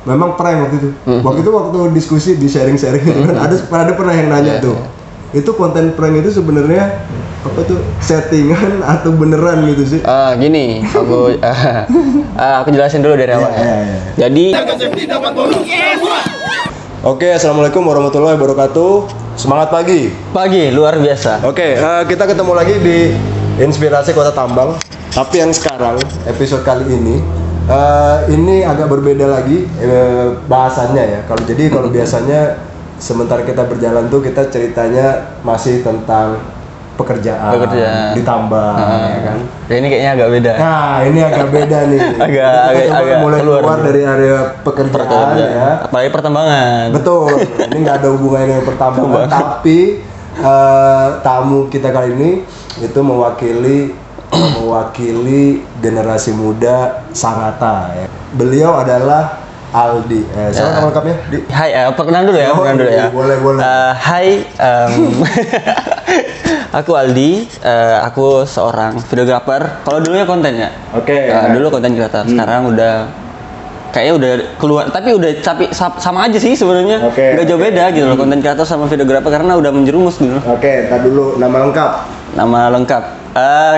Memang prank waktu itu. Waktu diskusi di sharing-sharing gitu kan, ada pernah yang nanya tuh. Itu konten prank itu sebenarnya apa tuh, settingan atau beneran gitu sih? Gini, aku jelasin dulu dari awal. Jadi Oke, assalamualaikum warahmatullahi wabarakatuh. Semangat pagi. Pagi luar biasa. Oke, kita ketemu lagi di Inspirasi Kota Tambang. Tapi yang sekarang episode kali ini agak berbeda lagi bahasannya ya. Kalau biasanya sementara kita berjalan tuh kita ceritanya masih tentang pekerjaan. di tambang, ya kan. Ini kayaknya agak beda. Nah, ini agak beda nih. agak mulai keluar dari area pekerjaan ya. Apalagi pertambangan. Betul. Ini nggak ada hubungannya dengan pertambangan, tapi tamu kita kali ini itu mewakili generasi muda Sangatta ya. Beliau adalah Aldi. Siapa nama lengkapnya? Hai, perkenalan dulu ya. Boleh. Hai, aku Aldi. Aku seorang videografer. Kalau dulunya kontennya. Oke. Dulu konten kreator. Sekarang kayaknya udah keluar, tapi sama aja sih sebenarnya. Nggak jauh beda gitu loh, konten kreator sama videografer karena udah menjerumus gitu. Oke, ntar dulu nama lengkap. Nama lengkap.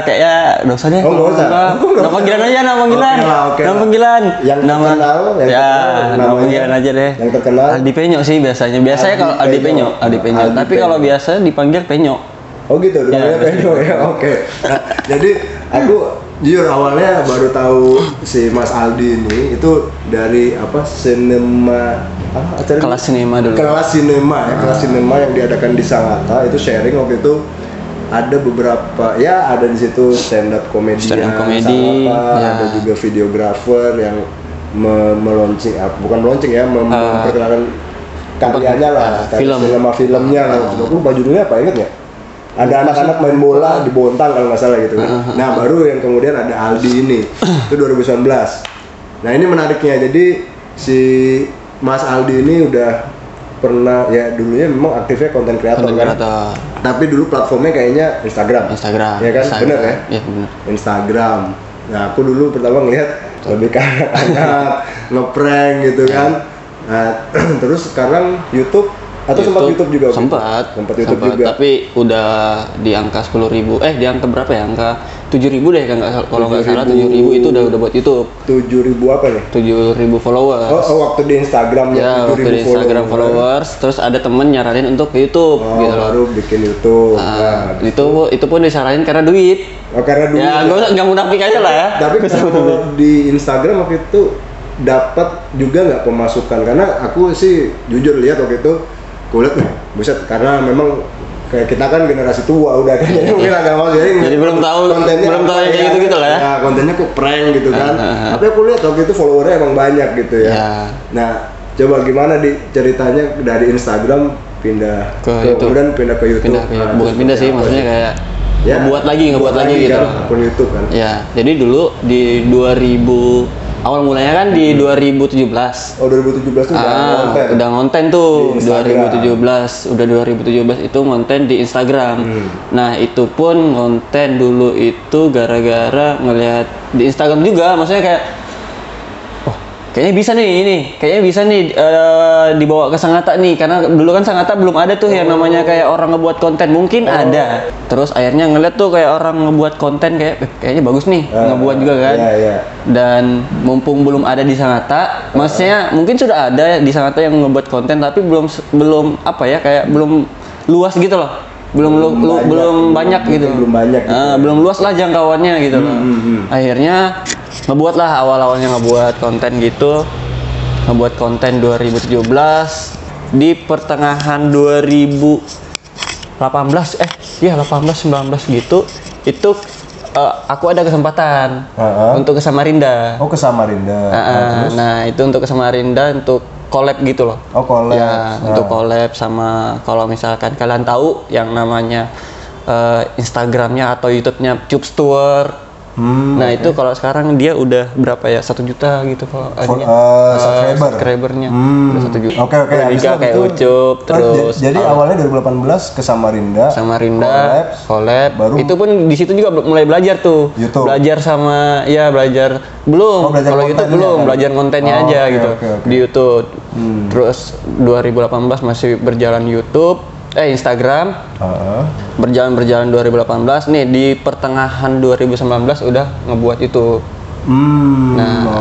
Kayaknya nggak usah deh. Oh, nggak usah. Nama panggilan aja, nama panggilan. Nama panggilan. Yang terkenal, nama panggilan aja deh. Yang terkenal. Aldi Penyo sih biasanya. Biasanya kalau Aldi Penyo. Tapi kalau biasa dipanggil Penyo. Oh gitu, namanya Penyo ya. Oke. Nah, jadi aku jujur awalnya baru tahu si Mas Aldi ini itu dari kelas sinema dulu. Kelas sinema yang diadakan di Sangatta, itu sharing waktu itu. Ada beberapa ada di situ stand up komedi, ada juga videografer yang memperkenalkan karyanya lah, filmnya lah. Aku lupa judulnya apa, inget nggak? Ada anak-anak main bola di Bontang kalau nggak salah gitu kan. Nah, baru yang kemudian ada Aldi ini itu 2019. Nah, ini menariknya, jadi si Mas Aldi ini udah pernah ya, dulunya memang aktifnya konten kreator kan. Tapi dulu platformnya kayaknya Instagram. Ya kan? Bener ya? Iya, bener. Instagram. Nah, aku dulu pertama ngelihat lebih ke anak-anak ngeprank gitu kan. Nah, terus sekarang YouTube atau sempat YouTube juga? Sempat YouTube juga. Tapi udah di angka 10.000. Di angka berapa ya? Angka 7.000 deh kalau nggak salah. 7.000 itu udah buat YouTube. 7.000 apa nih? 7.000 followers. Waktu di Instagram ya, waktu di Instagram followers. Terus ada temen nyaranin untuk ke YouTube gitu loh. Baru bikin YouTube. Itu pun disaranin karena duit. Karena duit. Ya, gue nggak munafik aja lah ya. Tapi kalau di Instagram waktu itu dapat juga nggak pemasukan? Karena aku sih jujur lihat waktu itu, kulit buset, karena memang kayak kita kan generasi tua udah kayaknya mungkin agak mau jadi belum tahu yang kayak gitu lah ya. Kontennya kok prank gitu kan. Tapi aku lihat waktu itu followernya emang banyak gitu ya. Nah, coba gimana ceritanya dari Instagram pindah ke kemudian pindah ke YouTube. Bukan pindah sih, maksudnya kayak ngebuat lagi gitu akun YouTube kan. Ya, jadi dulu di 2000 awal mulanya kan di 2017. Oh, 2017 tuh udah ngonten tuh. 2017 itu ngonten di Instagram. Nah, itu pun ngonten dulu itu gara-gara ngelihat di Instagram juga, maksudnya kayak kayaknya bisa nih dibawa ke Sangatta nih, karena dulu kan Sangatta belum ada tuh yang namanya kayak orang ngebuat konten, mungkin ada. Terus akhirnya ngeliat tuh kayak orang ngebuat konten kayaknya bagus nih, ngebuat juga kan. Dan mumpung belum ada di Sangatta, maksudnya mungkin sudah ada di Sangatta yang ngebuat konten tapi belum apa ya, kayak belum luas gitu loh. Belum banyak gitu. Belum luas lah jangkauannya gitu loh. Akhirnya awalnya ngebuat konten gitu. Ngebuat konten 2017, di pertengahan 2018 19 gitu itu aku ada kesempatan untuk ke Samarinda. Oh, ke Samarinda. Nah, itu untuk ke Samarinda untuk collab gitu loh. Oh, collab. Ya, untuk collab sama kalau misalkan kalian tahu yang namanya Instagramnya atau YouTube-nya Tube Store. Nah, itu kalau sekarang dia udah berapa ya? 1 juta gitu kalau subscribernya. Udah 1 juta. Oke. Juga kayak Ucup terus. Jadi awalnya 2018 ke Samarinda. Collab. Baru itu pun di situ juga mulai belajar tuh. YouTube. Belajar belum. Kalau YouTube belum, kan? Belajar kontennya aja gitu. Di YouTube. Terus 2018 masih berjalan YouTube. Instagram berjalan 2018 nih, di pertengahan 2019 udah ngebuat YouTube.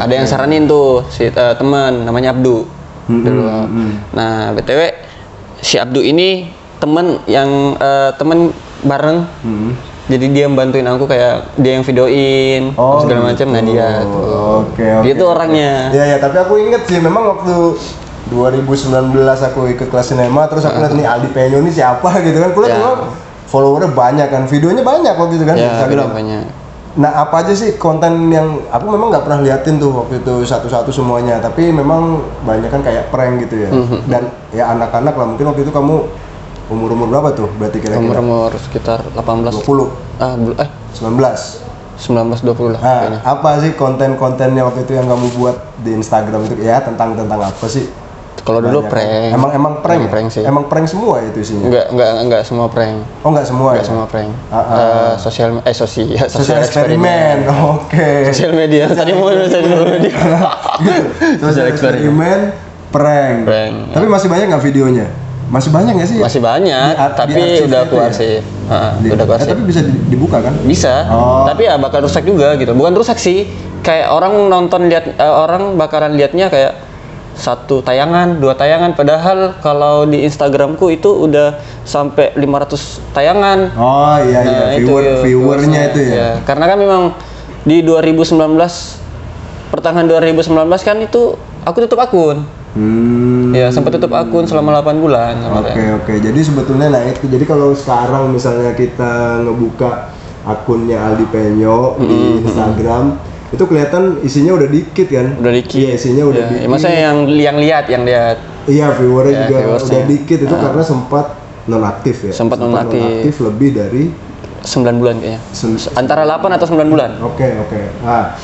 Ada yang saranin tuh si teman namanya Abdu dulu. Nah, BTW si Abdu ini temen temen bareng. Jadi dia bantuin aku, kayak dia yang videoin segala macam. Nah, dia tuh. Gitu orangnya. Ya, tapi aku inget sih memang waktu 2019 aku ikut kelas sinema, terus aku lihat nih Aldi Penyo ini siapa gitu kan. Aku lihat memang followernya banyak kan, videonya banyak waktu itu kan. Instagram banyak. Nah, apa aja sih konten yang aku memang nggak pernah liatin tuh waktu itu satu-satu semuanya, tapi memang banyak kan kayak prank gitu ya. Dan ya anak-anak lah, mungkin waktu itu kamu umur berapa tuh berarti kira-kira? Umur sekitar 18 20 19 20 lah. Nah, apa sih konten-kontennya waktu itu yang kamu buat di Instagram itu ya, tentang apa sih? Kalau dulu prank. Emang prank. Prank sih. Emang prank semua itu isinya? Enggak semua prank. Oh, enggak semua. Enggak semua prank. Sosial eksperimen. Oke. Sosial media. Tadi mau sosial media. Sosial eksperimen, prank. Tapi masih banyak nggak videonya? Masih banyak nggak sih? Masih banyak, tapi udah keluar sih. Udah keluar sih. Tapi bisa dibuka kan? Bisa. Tapi ya bakal rusak juga gitu. Bukan rusak sih. Kayak orang orang bakalan liatnya kayak 1 tayangan, 2 tayangan, padahal kalau di Instagramku itu udah sampai 500 tayangan. Oh iya, nah, viewernya itu ya. Karena kan memang di 2019 pertengahan 2019 kan itu aku tutup akun. Ya, sempat tutup akun selama 8 bulan. Oke. Jadi sebetulnya jadi kalau sekarang misalnya kita ngebuka akunnya Aldi Penyo di Instagram, itu kelihatan isinya udah dikit kan? Udah dikit. Iya, isinya udah dikit. Maksudnya yang lihat. Iya, viewernya juga udah dikit. Itu karena sempat nonaktif ya. Sempat nonaktif lebih dari 9 bulan kayaknya. Antara 8 atau 9 bulan. Oke. Nah,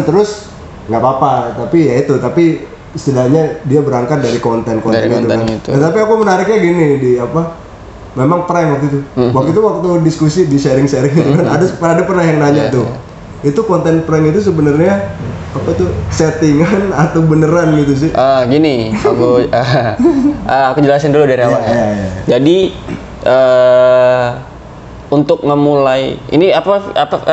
terus nggak apa-apa, tapi istilahnya dia berangkat dari konten-konten itu kan. Nah, tapi aku menariknya gini, memang prank waktu itu. Waktu diskusi di sharing-sharing gitu kan, ada pernah yang nanya tuh. Itu konten prank itu sebenarnya settingan atau beneran gitu sih? Gini, aku jelasin dulu dari awal. Jadi untuk ngemulai ini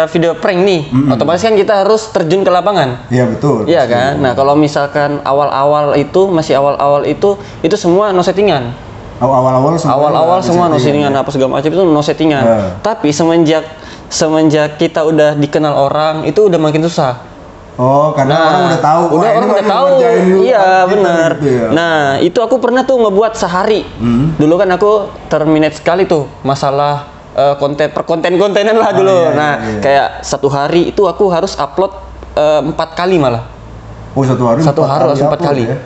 video prank nih, otomatis kan kita harus terjun ke lapangan. Iya, betul. Iya kan. Nah, kalau misalkan awal-awal itu semua no settingan. Awal-awal semua no settingan, apa segala macam itu no settingan. Tapi semenjak kita udah dikenal orang, itu udah makin susah. Oh, karena orang udah tahu. Orang udah tahu. Iya, benar. Gitu ya. Nah, itu aku pernah tuh ngebuat sehari. Dulu kan aku terminate sekali tuh masalah kontenan lah dulu. Kayak 1 hari itu aku harus upload 4 kali malah. Oh, 1 hari? 1 hari harus 4 kali. Ya?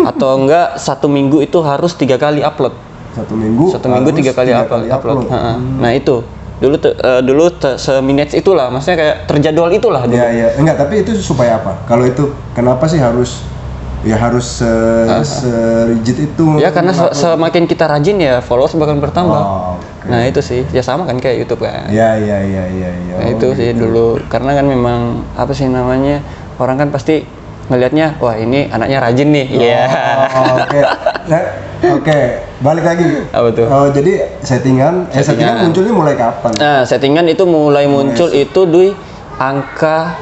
Atau enggak 1 minggu itu harus 3 kali upload. 1 minggu 3 kali upload. Nah, itu dulu se-minutes itulah, maksudnya kayak terjadwal itulah dulu. Iya. Enggak, tapi itu supaya apa? Kalau itu kenapa sih harus se-rigid itu? Ya karena semakin kita rajin ya followers bakal bertambah. Nah, itu sih. Ya sama kan kayak YouTube kan. Iya. Nah, itu sih dulu, karena kan memang apa sih namanya? Orang kan pasti ngelihatnya, wah ini anaknya rajin nih. Iya. Oke, balik lagi. Apa tuh? Jadi settingan munculnya mulai kapan? Nah, settingan itu mulai muncul itu di angka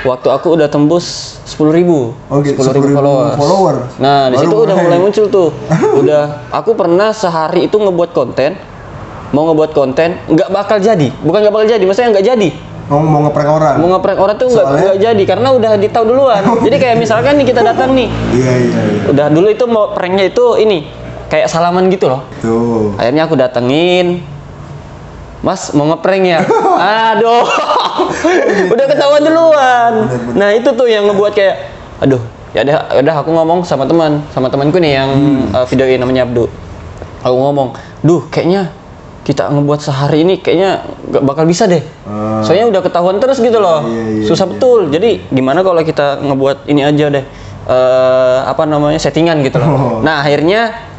waktu aku udah tembus 10.000. Oh, 10.000 follower. Nah, di situ udah mulai muncul tuh. Aku pernah sehari itu ngebuat konten, nggak bakal jadi. Bukan nggak bakal jadi, maksudnya nggak jadi. Mau ngeprank orang? Mau ngeprank orang tuh nggak jadi, karena udah ditahu duluan. Jadi kayak misalkan nih kita datang nih. Iya. Udah dulu itu mau pranknya itu ini, kayak salaman gitu loh. Tuh. Akhirnya aku datengin. Mas mau ngeprank ya? Aduh, udah ketahuan duluan. Nah itu tuh yang ngebuat kayak, aduh, ya udah aku ngomong sama temanku nih yang videoin namanya Abdu. Aku ngomong, duh kayaknya kita ngebuat sehari ini kayaknya gak bakal bisa deh. Soalnya udah ketahuan terus gitu loh, susah betul. Jadi gimana kalau kita ngebuat ini aja deh, settingan gitu loh. Nah akhirnya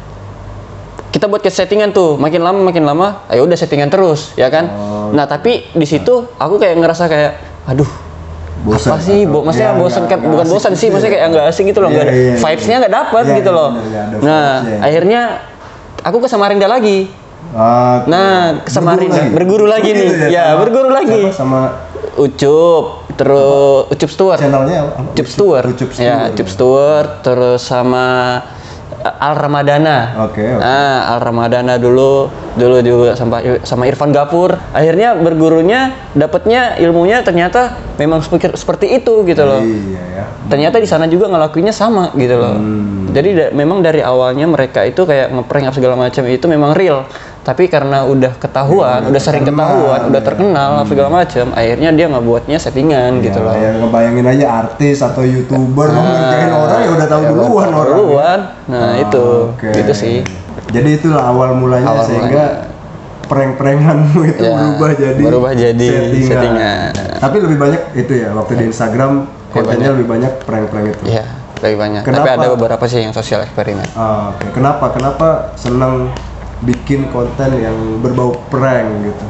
kita buat ke settingan tuh, makin lama, ayo udah settingan terus, ya kan? Nah tapi di situ aku kayak ngerasa kayak, aduh, bosan apa sih? Maksudnya bosan kan, bukan bosan sih, maksudnya kayak nggak asing gitu loh, nggak ada vibes-nya nggak dapet gitu loh. Nah akhirnya aku ke Samarinda lagi. Nah ke Samarinda berguru lagi nih, ya berguru lagi. Sama Ucup, terus Ucup Stewart. Channelnya apa? Ucup Stewart. Ya Ucup Stewart, terus sama Al Ramadana. Oke. Al Ramadana dulu juga sama Irfan Gapur. Akhirnya bergurunya dapatnya ilmunya ternyata memang seperti itu gitu loh. Iya ya. Ternyata di sana juga ngelakuinnya sama gitu loh. Jadi memang dari awalnya mereka itu kayak ngeprank segala macam itu memang real. Tapi karena udah ketahuan, udah sering ketahuan, udah terkenal segala macam, akhirnya dia ngebuatnya settingan gitu loh. Ya ngebayangin aja artis atau YouTuber ngerjain orang ya udah tahu duluan orang. Nah, itu. Gitu sih. Jadi itulah awal mulanya sehingga prank-prankanmu itu berubah jadi settingan. Tapi lebih banyak itu ya waktu di Instagram kontennya lebih banyak prank-prank itu. Iya, lebih banyak. Tapi ada beberapa sih yang sosial eksperimen. Oke. Kenapa senang bikin konten yang berbau prank gitu?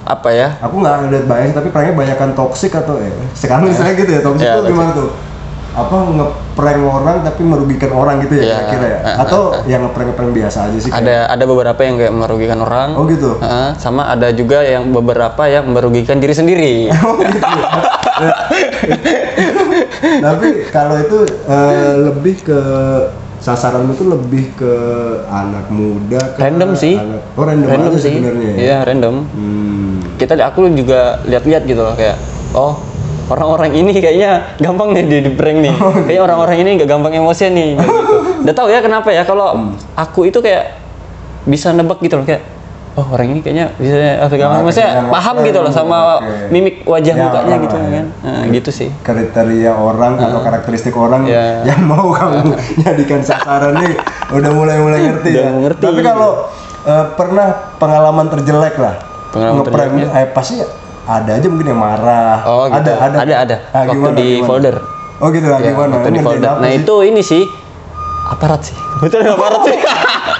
Apa ya? Aku nggak ngeliat banyak, tapi pranknya banyakan toksik atau sekarang misalnya gitu ya, toksik itu gimana tuh? Apa ngeprank orang tapi merugikan orang gitu ya kira-kira ya? Atau yang ngeprank biasa aja sih? Ada beberapa yang kayak merugikan orang. Oh gitu? Sama ada juga yang beberapa yang merugikan diri sendiri. Oh gitu ya? Tapi kalau itu lebih ke sasaranmu tuh lebih ke anak muda, random sih. Random sih sebenarnya. Iya random. Aku juga lihat-lihat gitu loh kayak, oh orang-orang ini kayaknya gampang nih di prank nih. Kayaknya orang-orang ini nggak gampang emosian nih. Gitu. Udah tahu ya kenapa ya kalau aku itu kayak bisa nebak gitu loh kayak, oh orang ini kayaknya bisa maksudnya paham gitu loh sama mimik wajah mukanya gitu kan. Nah, gitu sih. Kriteria orang atau karakteristik orang yang mau kamu jadikan sasaran nih udah mulai ngerti ya. Tapi kalau pernah pengalaman terjelek lah. Ngeprank pasti ada aja mungkin yang marah. Oh gitu. Ada. Waktu di folder. Oh gitu gimana? Waktu di folder. Nah itu ini sih aparat sih. Betul aparat sih.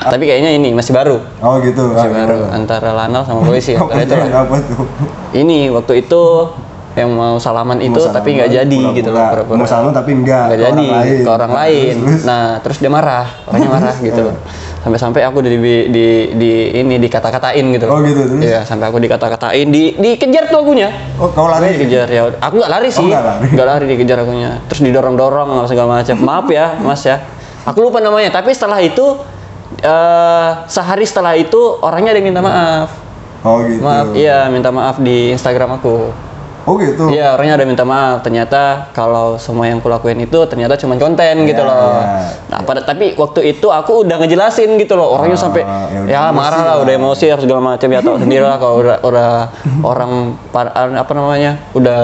Tapi kayaknya ini masih baru. Oh gitu. Masih baru antara Lanal sama polisi. Itu lah. Apa tuh? Ini waktu itu yang mau salaman itu tapi nggak jadi gitu loh. Mau salaman tapi nggak jadi ke orang lain. Nah terus dia marah, orangnya marah gitu. Sampai aku dikata-katain gitu. Oh gitu terus? Iya sampai aku dikata-katain, dikejar tuh akunya. Oh kau lari? Dikejar ya. Aku nggak lari sih. Nggak lari dikejar akunya. Terus didorong-dorong segala macam. Maaf ya Mas ya. Aku lupa namanya. Tapi setelah itu sehari setelah itu orangnya ada yang minta maaf. Oh gitu. Maaf, iya minta maaf di Instagram aku. Oh gitu. Iya, orangnya ada minta maaf. Ternyata kalau semua yang kulakuin itu ternyata cuma konten gitu loh. Nah, tapi waktu itu aku udah ngejelasin gitu loh. Orangnya sampai marah lah, udah emosi segala macam ya tahu sendiri lah kalau udah orang udah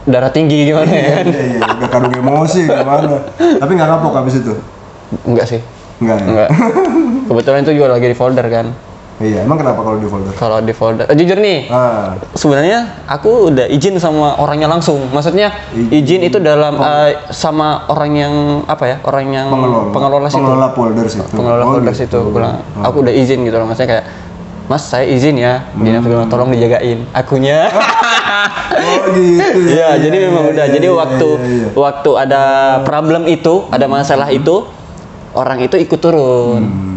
darah tinggi gimana ya. Iya, udah kadung emosi gimana. Tapi nggak kapok habis itu. Enggak sih. Enggak. Kebetulan itu juga lagi di folder kan. Iya, emang kenapa kalau di folder? Kalau di folder, jujur nih, sebenarnya aku udah izin sama orangnya langsung. Maksudnya izin itu dalam sama orang yang orang yang pengelola situ. Pengelola folder situ. Pengelola folder situ. Aku udah izin gitu loh, maksudnya kayak, Mas saya izin ya, tolong dijagain akunya. Oh gitu. Iya, jadi memang udah. Jadi waktu ada problem itu, ada masalah itu, orang itu ikut turun.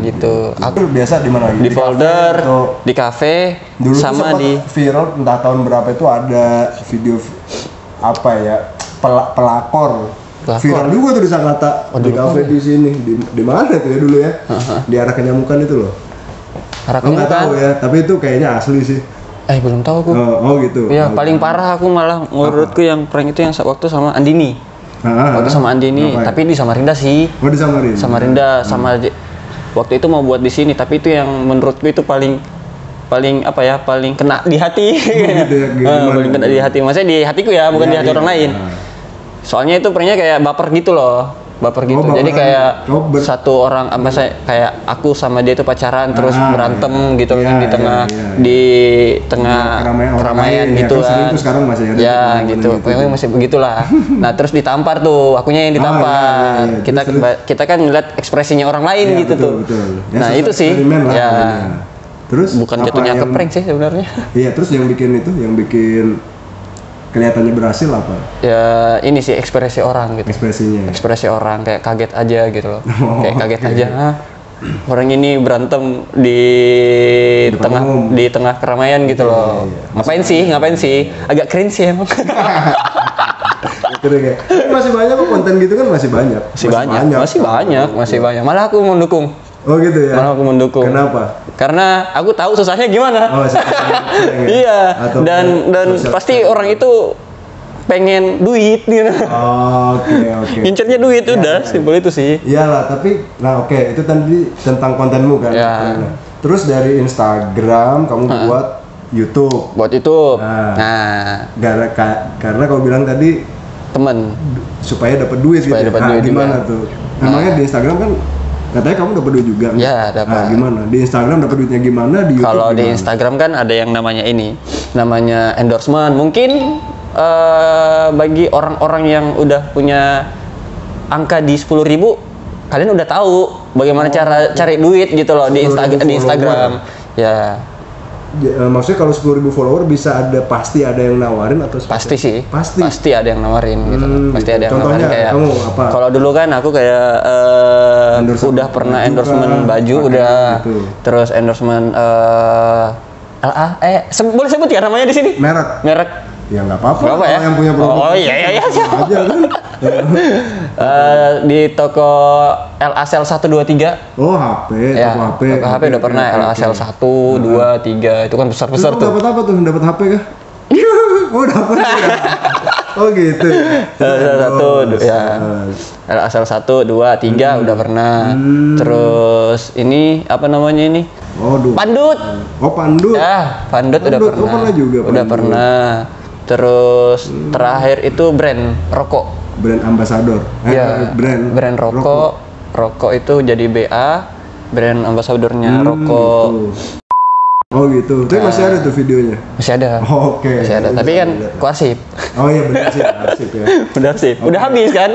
Gitu. Aku biasa di mana? Di folder, di kafe, dulu sama di viral entah tahun berapa itu ada video pelakor. Viral juga tuh di Sangatta, di kafe di sini. Di mana tuh ya dulu ya? Di arah Kenyamukan itu loh. Arah Kenyamukan. Nggak tahu ya, tapi itu kayaknya asli sih. Belum tahu aku. Oh gitu. Iya, paling parah aku malah menurutku yang prank itu yang waktu sama Andini. Waktu sama Andini, tapi di Samarinda sih. Oh di Samarinda. Samarinda sama waktu itu mau buat di sini, tapi itu yang menurutku itu paling paling apa ya, paling kena di hati. Gitu ya, Paling kena di hati, maksudnya di hatiku ya, bukan di hati orang lain. Soalnya itu pernahnya kayak baper gitu loh, baper gitu. Jadi kayak satu orang apa saya kayak aku sama dia itu pacaran terus berantem gitu kan di tengah keramaian gitu kan. Itu sekarang masih ada. Ya gitu, memang masih begitulah. Nah terus ditampar tuh, akunya yang ditampar. Kita kan ngeliat ekspresinya orang lain gitu tuh. Ya, nah itu sih, ya. Terus bukan jatuhnya ke prank sih sebenarnya. Iya, terus yang bikin kelihatannya berhasil apa? Ya ini sih ekspresi orang gitu. Ekspresi orang kayak kaget aja gitu loh. Kayak kaget aja. Hah? Orang ini berantem di tengah keramaian gitu loh. Ngapain sih? Agak cringe sih emang. Masih banyak kok konten gitu kan, masih banyak. Masih banyak. Malah aku mendukung. Oh gitu ya. Malah aku mendukung. Kenapa? Karena aku tahu susahnya gimana. Iya. Dan pasti orang itu pengen duit gitu. Oke. Ngincernya duit udah, simpel itu sih. Iyalah, tapi itu tadi tentang kontenmu kan. Ya. Terus dari Instagram kamu buat YouTube. Nah, karena kau bilang tadi temen supaya dapat duit gitu. Gimana juga tuh? Namanya di Instagram kan katanya kamu dapat duit juga. Ya, dapat. Nah, gimana? Di Instagram dapat duitnya gimana? Di YouTube kalau di Instagram kan ada yang namanya endorsement. Mungkin bagi orang-orang yang udah punya angka di 10.000, kalian udah tahu bagaimana cara cari duit gitu loh di Instagram. Ya. Maksudnya kalau 10.000 follower pasti ada yang nawarin atau pasti sih pasti ada yang nawarin gitu. Pasti ada yang nawarin kayak kalau dulu kan aku kayak udah pernah endorsement baju udah gitu. Terus endorsement boleh sebut ya namanya di sini merek ya nggak apa-apa ya? Yang punya produk iya aja kan. Di toko LASL 123. HP HP udah pernah LASL 1, 2, 3 itu kan besar-besar tuh. Dapat apa tuh? Dapat HP kah? Dapat. Oh gitu. LASL 1, 2, 3 udah pernah. Terus ini apa namanya ini? Pandut. Pandut. Ya, Pandut udah pernah. Pernah juga. Udah pernah. Terus terakhir itu brand rokok. Brand ambassador. Brand rokok itu jadi BA, brand ambasadornya rokok. Gitu. Oh gitu. Tapi masih ada tuh videonya. Masih ada. Oke. Masih ada. Tapi kan kuarsip. Oh iya benar sih, arsip ya. Benar sih. Udah habis kan?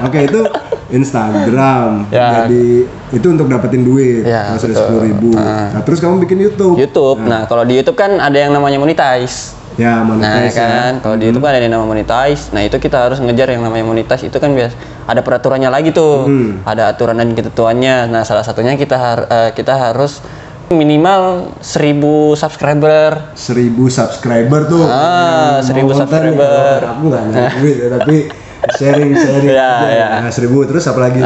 Oke, itu Instagram. Jadi itu untuk dapetin duit. Maksudnya 10.000. Nah, terus kamu bikin YouTube. Nah, kalau di YouTube kan ada yang namanya monetize. Ya, monetize. Nah, kan kalau di YouTube kan ada yang namanya monetize. Nah, itu kita harus ngejar yang namanya monetize. Itu kan biasa ada peraturannya lagi tuh. Ada aturan dan ketentuannya. Nah, salah satunya kita harus minimal 1.000 subscriber. 1.000 subscriber tuh. 1.000 subscriber. Aku nggak duit ya, tapi sharing. Ya. Nah, 1.000 terus apa lagi?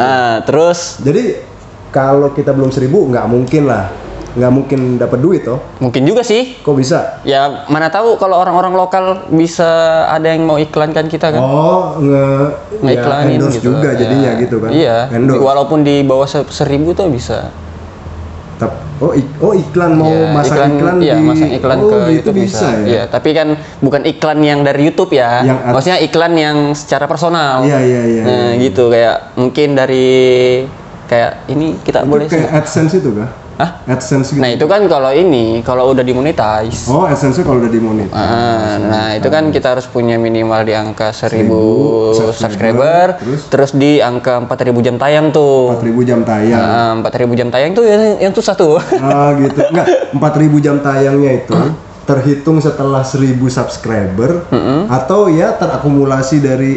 Terus. Jadi kalau kita belum 1.000 nggak mungkin dapat duit toh? Mungkin juga sih. Kok bisa? Ya mana tahu kalau orang-orang lokal bisa ada yang mau iklankan kita kan? Nge-iklanin endorse gitu juga jadinya gitu kan? Iya. Walaupun di bawah 1.000 tuh bisa. Iklan mau masang iklan masang iklan ke itu bisa ya? Iya, tapi kan bukan iklan yang dari YouTube ya. Maksudnya iklan yang secara personal. Iya. Nah, gitu kayak mungkin dari kayak ini kita itu boleh kayak AdSense itu kah? AdSense gitu. Nah, itu kan kalau udah dimonetize. AdSense kalau udah dimonetize. Nah, itu kan kita harus punya minimal di angka 1.000 subscriber, terus di angka 4.000 jam tayang tuh. 4.000 jam tayang. 4.000 jam tayang tuh yang susah tuh. Gitu. Enggak, 4.000 jam tayangnya itu terhitung setelah 1.000 subscriber atau ya terakumulasi dari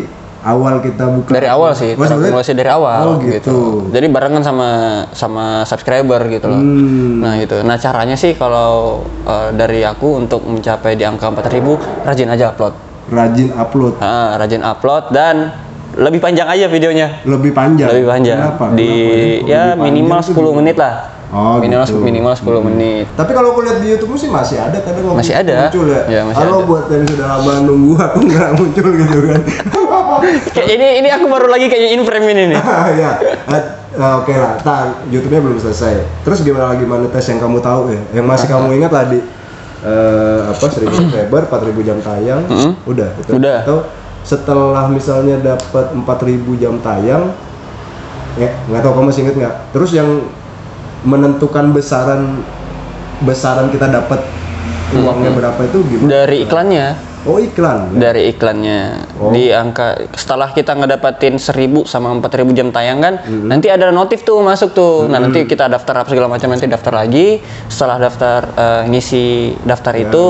awal kita buka? Dari awal sih, terakumulasi dari awal gitu. Jadi barengan sama subscriber gitu loh. Nah gitu. Nah caranya sih kalau dari aku untuk mencapai di angka 4.000 rajin aja upload. Rajin upload dan lebih panjang aja videonya. Lebih panjang. Kenapa? Minimal 10 menit lah. Minimal 10 menit. Tapi kalau aku lihat di YouTube sih masih ada kadang muncul ya. Kalau buat yang sudah lama nunggu aku nggak muncul gitu kan. Kayak ini aku baru lagi kayaknya in frame ini nih. Nah, oke lah, YouTube-nya belum selesai. Terus gimana lagi monetis yang kamu tahu ya? Yang masih kamu ingat tadi 1000 subscriber, 4000 jam tayang, udah itu. Udah. Atau setelah misalnya dapat 4000 jam tayang, ya nggak tahu kamu masih ingat nggak? Terus yang menentukan besaran kita dapat uangnya berapa itu gimana? Dari iklannya. Oh iklan. Ya? Dari iklannya. Di angka setelah kita ngedapatin 1000 sama 4000 jam tayang kan, nanti ada notif tuh masuk tuh. Nah, nanti kita daftar apa segala macam, nanti daftar lagi. Setelah daftar ngisi daftar Ya, itu,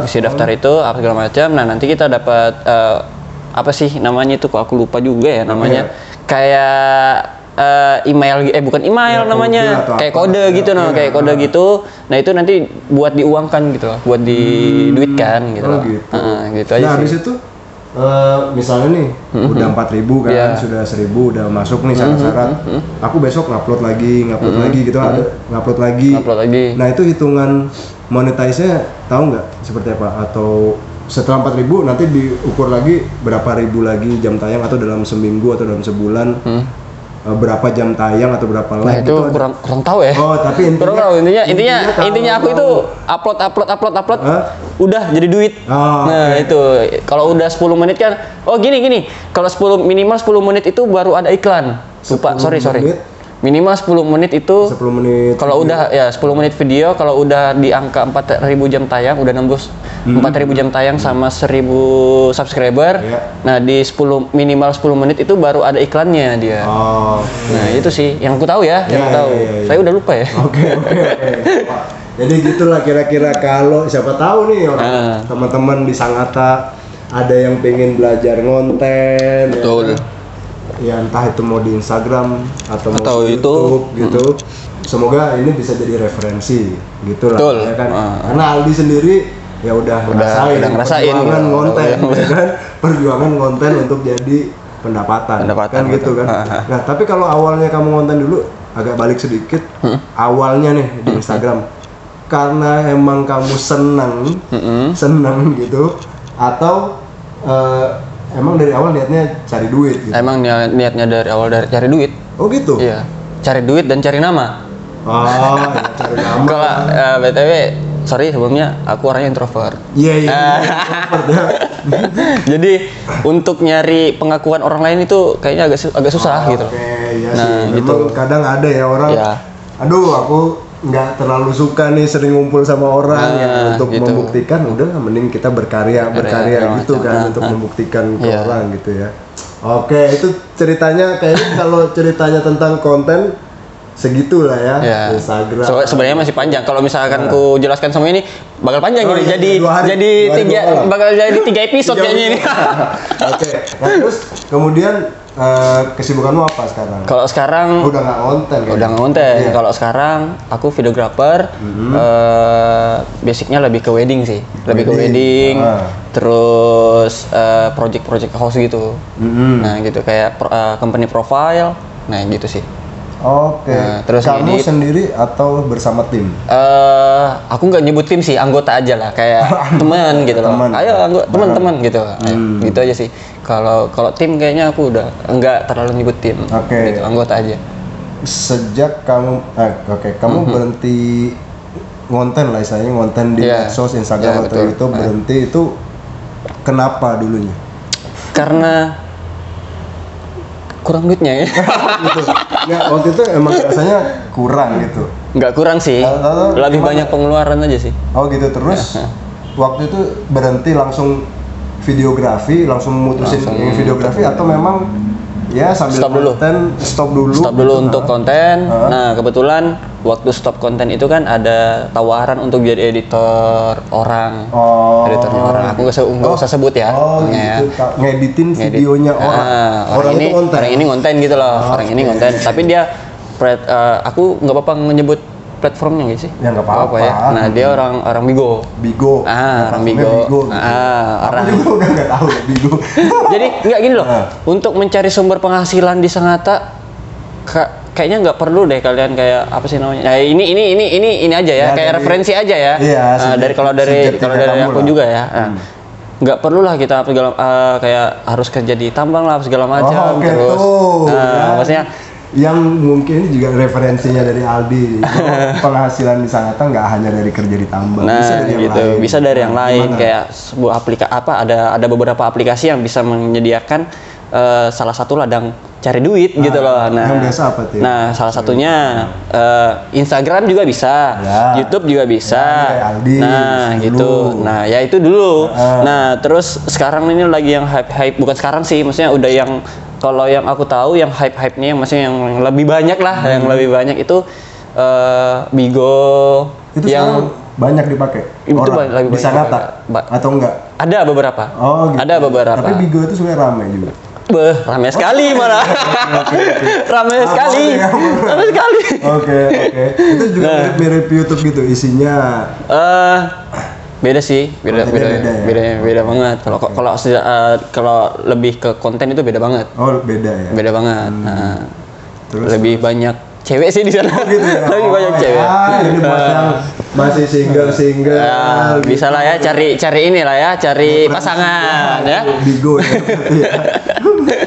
ngisi daftar itu apa segala macam. Nah, nanti kita dapat apa sih namanya itu, kok aku lupa juga ya namanya. Kayak email, bukan email ya, namanya, kayak kode gitu, kayak kode gitu. Nah itu nanti buat diuangkan gitu, buat diduitkan gitu. Gitu. Gitu aja. Nah sih. habis itu misalnya nih udah 4000 kan, sudah 1000 udah masuk nih syarat-syarat. Aku besok ngupload lagi gitu, ada ngupload lagi. Nah itu hitungan monetize-nya tahu nggak seperti apa? Atau setelah 4000 nanti diukur lagi berapa ribu lagi jam tayang, atau dalam seminggu atau dalam sebulan berapa jam tayang atau berapa like itu gitu kurang tahu ya. Oh tapi intinya aku itu upload udah jadi duit. Nah itu kalau udah 10 menit kan, gini kalau minimal 10 menit itu baru ada iklan. Lupa, sorry minimal 10 menit itu 10 menit kalau udah ya 10 menit video, kalau udah di angka 4000 jam tayang, udah nembus 4000 jam tayang sama 1000 subscriber. Nah di minimal 10 menit itu baru ada iklannya dia. Nah itu sih yang aku tahu ya, yang aku tahu. Saya udah lupa ya. Oke. Jadi gitulah kira-kira, kalau siapa tahu nih orang teman-teman di Sangatta ada yang pengen belajar ngonten. Betul. Ya entah itu mau di Instagram atau di YouTube gitu. Semoga ini bisa jadi referensi gitu lah. Ya kan? Karena Aldi sendiri ya udah ngerasain perjuangan ngonten, ya kan? Perjuangan ngonten untuk jadi pendapatan kan gitu kan. Nah, tapi kalau awalnya kamu ngonten dulu, agak balik sedikit. Awalnya nih di Instagram karena emang kamu senang gitu, atau emang dari awal niatnya cari duit gitu? Emang niatnya dari awal cari duit. Oh gitu? Iya, cari duit dan cari nama. Ya, cari nama. Kalau BTW, sorry sebelumnya, aku orangnya introvert. Iya, introvert ya. Jadi untuk nyari pengakuan orang lain itu kayaknya agak susah gitu. Ya nah, sih. Memang kadang ada ya orang, aduh aku nggak terlalu suka nih sering ngumpul sama orang untuk gitu. Membuktikan, udah mending kita berkarya gitu kan, untuk membuktikan ke orang gitu ya. Oke, itu ceritanya kayaknya kalau ceritanya tentang konten segitulah ya. Instagram. Sebenarnya masih panjang. Kalau misalkan ku jelaskan semua ini bakal panjang ini. Bakal jadi 3 episode kayaknya ini. Oke. Nah, terus kemudian kesibukanmu apa sekarang? Kalau sekarang udah nggak konten. Udah nggak konten. Kalau sekarang aku videographer. Basicnya lebih ke wedding sih. Lebih ke wedding. Terus project house gitu. Nah gitu kayak company profile. Nah gitu sih. Oke. Nah, terus kamu sendiri atau bersama tim? Aku nggak nyebut tim sih, anggota aja lah, kayak teman gitu loh. Ayo teman-teman gitu. Gitu aja sih. Kalau tim kayaknya aku udah nggak terlalu nyebut tim. Gitu, anggota aja. Sejak kamu kamu berhenti ngonten lah, istilahnya ngonten di medsos, Instagram atau YouTube, berhenti itu kenapa dulunya? Karena kurang duitnya ya. Gitu. Ya, waktu itu emang rasanya kurang gitu. Nggak kurang sih, lebih banyak pengeluaran aja sih. Oh gitu, terus waktu itu berhenti langsung videografi, langsung mutusin videografi, atau memang ya sambil stop dulu gitu, untuk konten. Nah kebetulan waktu stop konten itu kan ada tawaran untuk jadi editor orang. Editornya orang. Aku nggak usah sebut ya. Gitu. Ngeditin videonya orang. Orang ini konten gitu loh. Orang ini konten. Tapi dia aku nggak apa-apa menyebut platformnya nggak sih? Ya nggak apa-apa ya. Nah dia orang Bigo. Orang Bigo. Aku juga udah nggak tahu Bigo. Jadi nggak gini loh. Untuk mencari sumber penghasilan di Sangatta, kayaknya nggak perlu deh kalian kayak apa sih namanya? Nah, ini aja ya, kayak referensi aja ya. Dari aku juga ya. Nggak perlu lah kita kayak harus kerja di tambang lah segala macam. Terus, maksudnya yang mungkin juga referensinya dari Aldi. Penghasilan di Sangatta nggak hanya dari kerja di tambang, Nah, bisa dari yang gitu. lain. Bisa dari yang lain Gimana? kayak sebuah ada beberapa aplikasi yang bisa menyediakan salah satu ladang cari duit gitu loh. Nah, yang biasa apa tuh? Nah, salah satunya Instagram juga bisa, Ya. YouTube juga bisa. Ya, Aldi, Nah, dulu. gitu. Nah, ya itu dulu. Nah, terus sekarang ini lagi yang hype, bukan sekarang sih, maksudnya udah yang kalau yang aku tahu yang hype-nya yang maksudnya yang lebih banyak lah, yang lebih banyak itu Bigo Itu yang sekarang banyak dipakai. Itu orang lagi di banyak Sangatta dipakai. atau enggak? ada beberapa. Oh, gitu. Ada beberapa. Tapi Bigo itu sebenarnya ramai juga. Ramai sekali malah. Ramai sekali. ya? Ramai sekali. Oke. Itu juga mirip YouTube gitu isinya. Beda sih, beda Kontennya beda ya? beda banget. Kalau lebih ke konten itu beda banget. Oh, beda ya. Beda banget. Nah, Terus lebih banyak cewek sih di sana. gitu ya. Lebih banyak Oh, cewek. ya, ini buat yang masih single. Ya, bisa lah ya cari ini lah ya, cari pasangan ya. Bigo ya.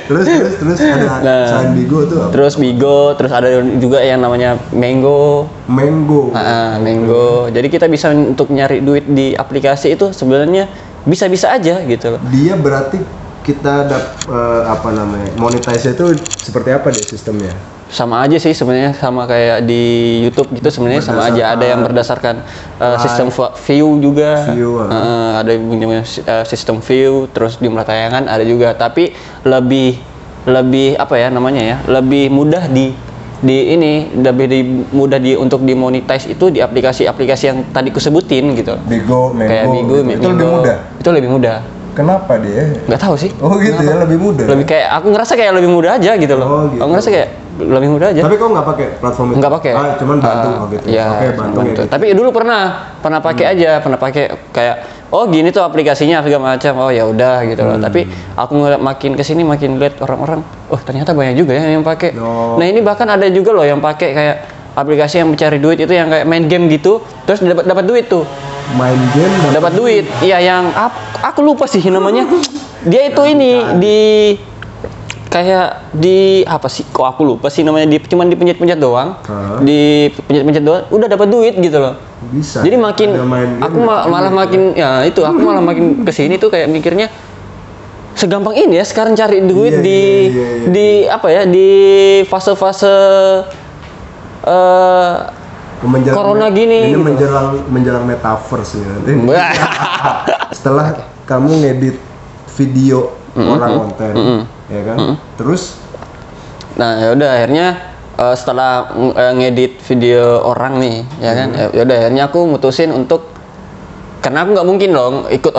terus ada selain Bigo tuh apa? Terus Bigo, terus ada juga yang namanya Mango. Mango. Mango. Jadi kita bisa untuk nyari duit di aplikasi itu sebenarnya bisa-bisa aja gitu loh. Dia berarti kita monetize itu seperti apa deh sistemnya? Sama aja sih sebenarnya, sama kayak di YouTube gitu sebenarnya sama aja. Ada yang berdasarkan sistem view juga. Ada yang punya sistem view, terus jumlah tayangan ada juga. Tapi lebih apa ya namanya ya? Lebih mudah mudah untuk dimonetize itu di aplikasi-aplikasi yang tadi kusebutin gitu. Bigo, Mango. Kayak Bigo, Itu lebih mudah. Itu lebih mudah. Kenapa dia? Nggak tahu sih. Oh gitu ya, lebih mudah. Lebih kayak aku ngerasa kayak lebih mudah aja gitu loh. Oh, gitu. Aku ngerasa kayak lebih mudah aja. Tapi kau nggak pakai platform itu? Nggak pakai. Cuman bantu gitu. Iya, Oke, bantu. bantu. Gitu. Tapi dulu pernah pakai aja, pernah pakai kayak oh gini tuh aplikasinya segala macam. Oh ya udah gitu loh. Tapi aku makin kesini makin lihat orang-orang, oh ternyata banyak juga ya yang pakai. Oh. Nah, ini bahkan ada juga loh yang pakai kayak aplikasi yang mencari duit itu yang kayak main game gitu, terus dapat duit tuh. Main game Dapat duit. Iya, yang aku lupa sih namanya. Dia itu ini kayak di apa sih? Kok aku lupa sih namanya? Cuman dipencet-pencet doang. Dipencet-pencet doang udah dapat duit gitu loh. bisa. Jadi makin aku malah makin ya itu aku malah makin kesini tuh kayak mikirnya segampang ini ya sekarang cari duit di apa ya di fase-fase corona gini. Ini menjelang metaverse ya. Setelah kamu ngedit video orang konten, ya kan? Terus, nah ya udah akhirnya setelah ngedit video orang nih, ya kan? Ya udah akhirnya aku mutusin untuk karena aku nggak mungkin dong ikut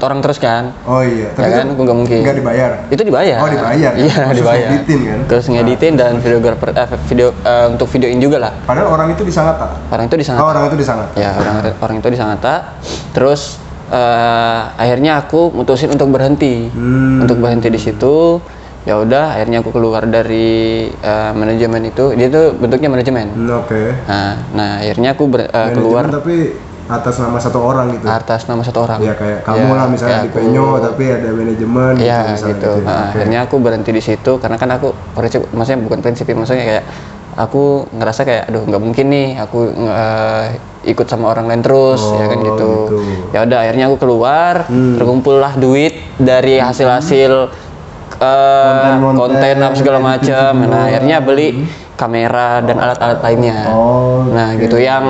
orang terus kan. Oh iya, tapi ya kan aku nggak mungkin. Nggak dibayar. Itu dibayar. Oh dibayar. Iya dibayar. Ngeditin kan? Terus ngeditin dan videografer untuk videoin juga lah. Padahal orang itu di Sangatta. Orang itu di Sangatta. Oh, orang itu di Sangatta. Ya orang itu di Sangatta. Terus akhirnya aku mutusin untuk berhenti. Untuk berhenti di situ. Ya udah, akhirnya aku keluar dari manajemen itu. Dia tuh bentuknya manajemen. Oke. Nah, akhirnya aku keluar. Tapi atas nama satu orang gitu. Atas nama satu orang. Ya kayak kamu lah misalnya di Penyo tapi ada manajemen gitu. Akhirnya aku berhenti di situ karena kan aku maksudnya bukan prinsip, maksudnya kayak aku ngerasa kayak aduh nggak mungkin nih aku ikut sama orang lain terus ya kan gitu. Ya udah akhirnya aku keluar, terkumpullah duit dari hasil-hasil konten apa segala macam. Nah, akhirnya beli kamera dan alat-alat lainnya. Nah, gitu yang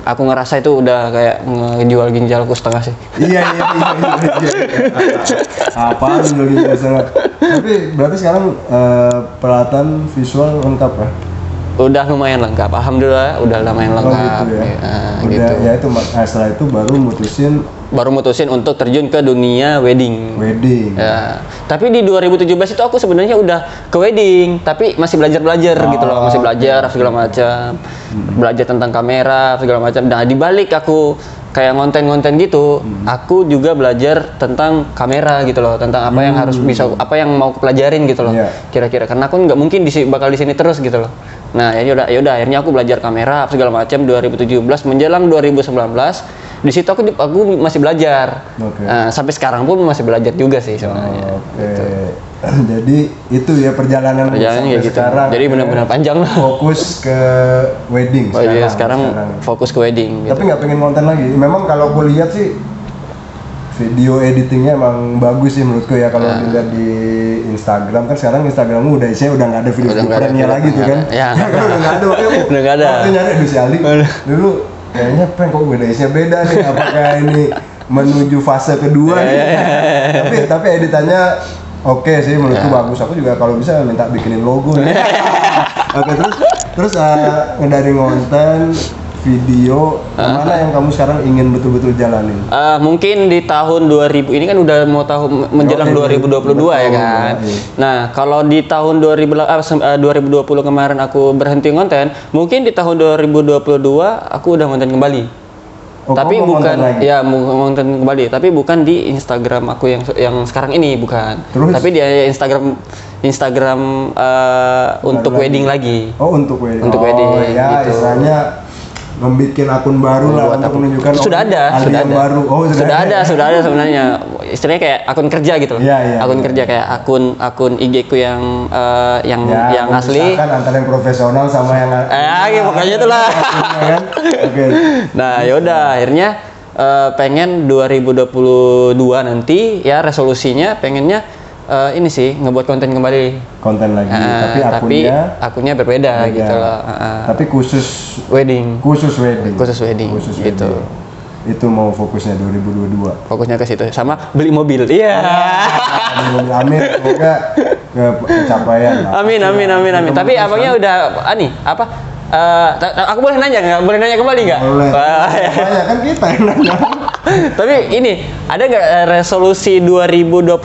aku ngerasa itu udah kayak ngejual ginjalku setengah sih. Iya. Apaan jual ginjal setengah? Tapi berarti sekarang peralatan visual lengkap ya? Udah lumayan lengkap, alhamdulillah udah lumayan lengkap. Gitu ya. Gitu. Ya itu setelah itu baru mutusin untuk terjun ke dunia wedding. Ya. Tapi di 2017 itu aku sebenarnya udah ke wedding, tapi masih belajar gitu loh, masih belajar segala macam. Belajar tentang kamera segala macam. Nah, di balik aku kayak ngonten gitu, aku juga belajar tentang kamera gitu loh, tentang apa yang harus apa yang mau aku pelajarin gitu loh. Kira-kira karena aku nggak mungkin bakal di sini terus gitu loh. Nah, ya udah akhirnya aku belajar kamera segala macam 2017 menjelang 2019. Di situ aku masih belajar. Sampai sekarang pun masih belajar juga sih sebenarnya. Gitu. Jadi itu ya perjalanan Perjalanannya sampai gitu. sekarang. Jadi benar-benar panjang lah. Fokus ke wedding. Oh iya, sekarang fokus ke wedding. Tapi nggak pengen konten lagi. Memang kalau gue lihat sih video editingnya emang bagus sih menurutku ya kalau dilihat di Instagram kan sekarang Instagrammu udah isinya udah nggak ada video kerennya lagi tuh kan. Ya, kan udah nggak ada. Udah nggak ada. Waktu nyari si Ali. Dulu kayaknya kok beda isinya beda nih. Apakah ini menuju fase kedua nih? Tapi editannya oke sih menurutku bagus. Aku juga kalau bisa minta bikinin logo nih. Oke, terus dari konten video mana yang kamu sekarang ingin betul-betul jalanin? Mungkin di tahun 2000 ini kan udah mau tahun menjelang 2022 ya kan. Nah, kalau di tahun 2020 kemarin aku berhenti konten, mungkin di tahun 2022 aku udah konten kembali. Tapi bukan ya mau konten kembali, tapi bukan di Instagram aku yang sekarang ini bukan. Terus? Tapi di Instagram untuk wedding lagi. Oh, untuk wedding. Untuk wedding ya, gitu. Istilahnya membikin akun baru lah untuk menunjukkan sudah ada baru. Sudah ada sebenarnya. Istilahnya kayak akun kerja gitu loh. Akun kerja kayak akun IG ku yang asli. Misalkan antara yang profesional sama yang pokoknya itulah. Kan? Oke. Nah, yaudah akhirnya pengen 2022 nanti ya resolusinya pengennya ini sih ngebuat konten kembali. Konten lagi, tapi akunnya berbeda gitu loh. Tapi khusus wedding. Khusus wedding gitu. Itu mau fokusnya 2022. Fokusnya ke situ sama beli mobil. Iya. Amin, semoga kecapaian lah. Amin. Tapi abangnya udah aku boleh nanya nggak? Boleh nanya kembali nggak? Boleh. Banyak kan kita yang nanya. Tapi ini ada nggak resolusi 2021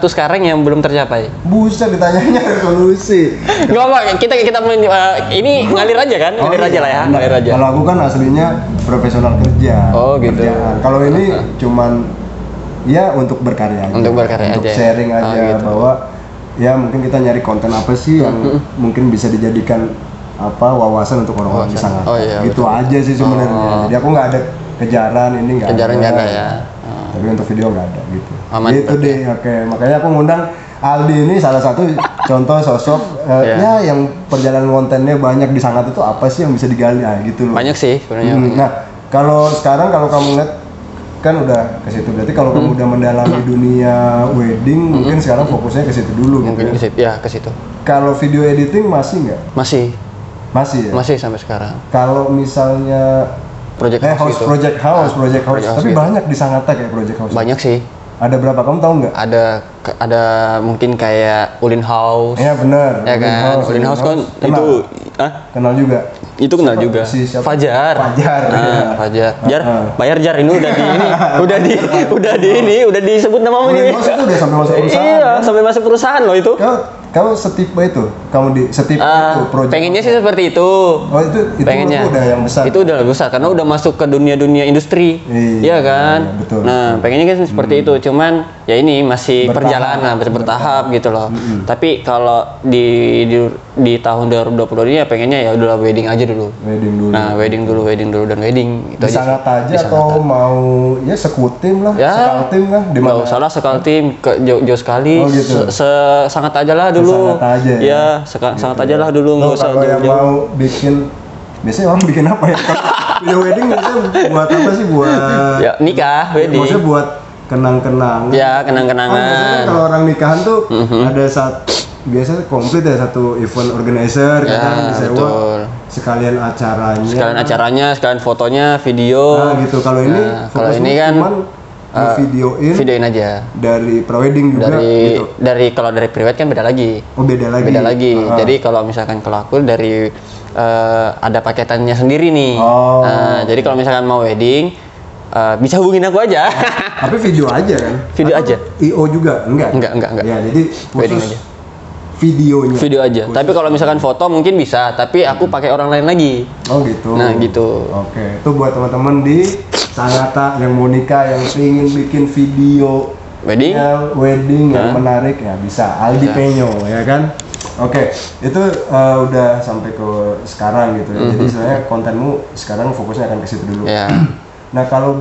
sekarang yang belum tercapai? Buset ditanyanya resolusi. Nggak apa, kita ini ngalir aja kan? Ngalir aja lah ya, ngalir aja. Kalau aku kan aslinya profesional kerja. Oh gitu. Kalau ini cuman ya untuk berkarya aja. Untuk sharing aja gitu. Bahwa ya mungkin kita nyari konten apa sih yang mungkin bisa dijadikan wawasan untuk orang-orang di sana. Gitu betul. Aja sih sebenarnya. Jadi aku nggak ada kejaran ini nggak ada ya. Tapi untuk video nggak ada gitu. Aman, gitu deh. Oke, makanya aku ngundang Aldi ini salah satu contoh sosok ya yang perjalanan kontennya banyak di sangat itu apa sih yang bisa digali gitu loh. Banyak sih sebenarnya. Nah, kalau sekarang kalau kamu lihat kan udah ke situ, berarti kalau kamu udah mendalami dunia wedding mungkin sekarang fokusnya ke situ dulu mungkin gitu. Ke situ. Kalau video editing masih nggak? Masih ya? Masih sampai sekarang. Kalau misalnya Project House. Tapi gitu. banyak di Sangatta kayak Project House. Banyak sih. Ada berapa? Kamu tahu nggak? Ada mungkin kayak Ulin House. Iya benar. Ya kan. Ulin House kan itu kenal juga. Itu kenal juga. Fajar. Fajar. Bayar Jar ini udah disebut nama ini. Ulin House itu udah sampai masuk perusahaan. Iya, sampai masuk perusahaan loh itu. Kamu setipe itu? Itu project? Pengennya sih seperti itu. Oh itu pengennya. Udah yang besar. Itu udah besar karena udah masuk ke dunia industri. Iya kan? Betul. Nah, pengennya kan seperti itu. Cuman ya ini masih perjalanan, bertahap gitu loh. Tapi kalau di tahun 2020 ini ya pengennya ya udah wedding aja dulu. Nah, wedding dulu dan wedding itu aja. Sangat aja atau mau ya sekutim lah, sekaltim lah di mana? Enggak usah sekaltim, jauh sekali. Oh, gitu. Sangat aja lah dulu. Sangat aja ya. Sangat aja lah dulu, enggak usah kalau yang mau bikin biasanya orang bikin apa ya? Video wedding biasanya buat apa sih? Buat ya, nikah, wedding. Maksudnya buat kenang-kenangan. Ya, kenang-kenangan. Kalau orang nikahan tuh ada biasanya komplit ya satu event organizer kadang disewa sekalian acaranya, sekalian fotonya, video. Nah, gitu. Kalau ini kan videoin aja dari prewedding juga gitu. Kalau dari prewed kan beda lagi. Beda lagi. Jadi kalau misalkan kalau aku dari ada paketannya sendiri nih. Nah, jadi kalau misalkan mau wedding bisa hubungin aku aja. Tapi video aja kan? Video aja. IO juga? Enggak. Ya, jadi wedding aja. Video aja. Tapi kalau misalkan foto mungkin bisa, tapi aku pakai orang lain lagi. Oh gitu. Nah, gitu. Oke. Itu buat teman-teman di Sangatta yang mau nikah, yang ingin bikin video wedding yang menarik ya bisa Aldi Penyo ya kan. Oke, itu udah sampai ke sekarang gitu ya. Jadi sebenarnya kontenmu sekarang fokusnya akan ke situ dulu. Yeah. Nah, kalau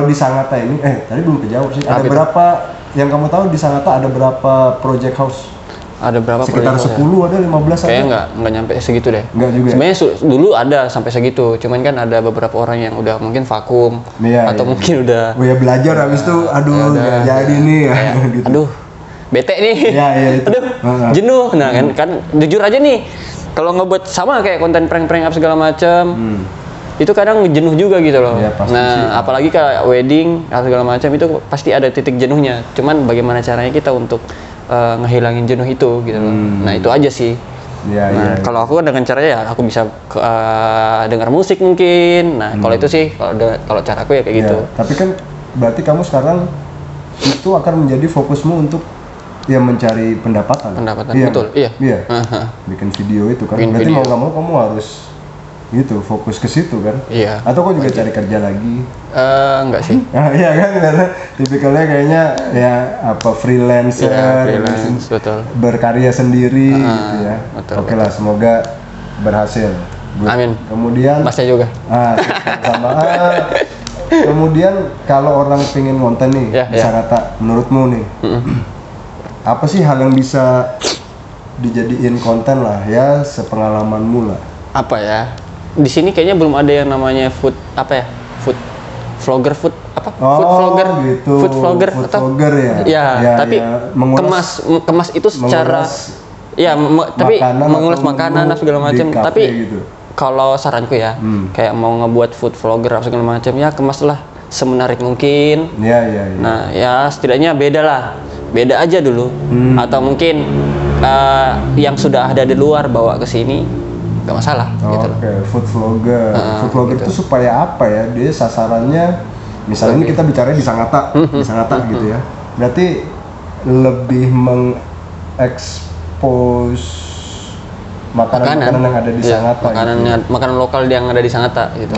di Sangatta ini tadi belum kejawab sih. Ada berapa yang kamu tahu di Sangatta ada berapa project house? Ada berapa Sekitar project 10 ada, 15 ada? Kayaknya nggak nyampe segitu deh. Nggak juga. Sebenarnya dulu ada sampai segitu, cuman kan ada beberapa orang yang udah mungkin vakum atau mungkin udah. Oh ya belajar habis itu, aduh nggak jadi nih ya. Gitu. Aduh, bete nih. Iya itu. Aduh, jenuh. Nah kan jujur aja nih, kalau ngebuat sama kayak konten prank-prank up segala macam, itu kadang jenuh juga gitu loh. Ya, nah apalagi kayak wedding atau segala macam itu pasti ada titik jenuhnya. Cuman bagaimana caranya kita untuk ngehilangin jenuh itu gitu loh. Nah itu aja sih. Nah kalau aku dengan caranya ya aku bisa dengar musik mungkin. Nah kalau itu sih kalau caraku ya kayak gitu. Tapi kan berarti kamu sekarang itu akan menjadi fokusmu untuk ya mencari pendapatan. Iya, betul. Iya. Bikin video itu kan. Bikin berarti video. mau nggak mau kamu harus gitu fokus ke situ kan. Iya. Atau kau juga cari kerja lagi? Enggak sih. Iya kan, karena tipikalnya kayaknya ya apa freelancer, freelance, betul. Berkarya sendiri gitu ya. Betul, Oke lah, semoga berhasil. Amin. Kemudian Masnya juga. sama. Kemudian kalau orang pengen konten nih, di Sangatta, menurutmu nih, apa sih hal yang bisa dijadiin konten lah ya, sepengalamanmu lah? Apa ya? Di sini kayaknya belum ada yang namanya food food vlogger food vlogger gitu. food vlogger ya tapi kemas itu secara tapi mengulas makanan segala macam tapi gitu. Kalau saranku ya kayak mau ngebuat food vlogger segala macam ya kemaslah semenarik mungkin. Nah ya setidaknya beda aja dulu atau mungkin yang sudah ada di luar bawa ke sini nggak masalah. Gitu. Food vlogger. Food vlogger gitu. itu supaya apa ya? Dia sasarannya, misalnya ini kita bicara di Sangatta, gitu ya. Berarti lebih mengekspos makanan yang ada di Sangatta. Makanan lokal yang ada di Sangatta gitu.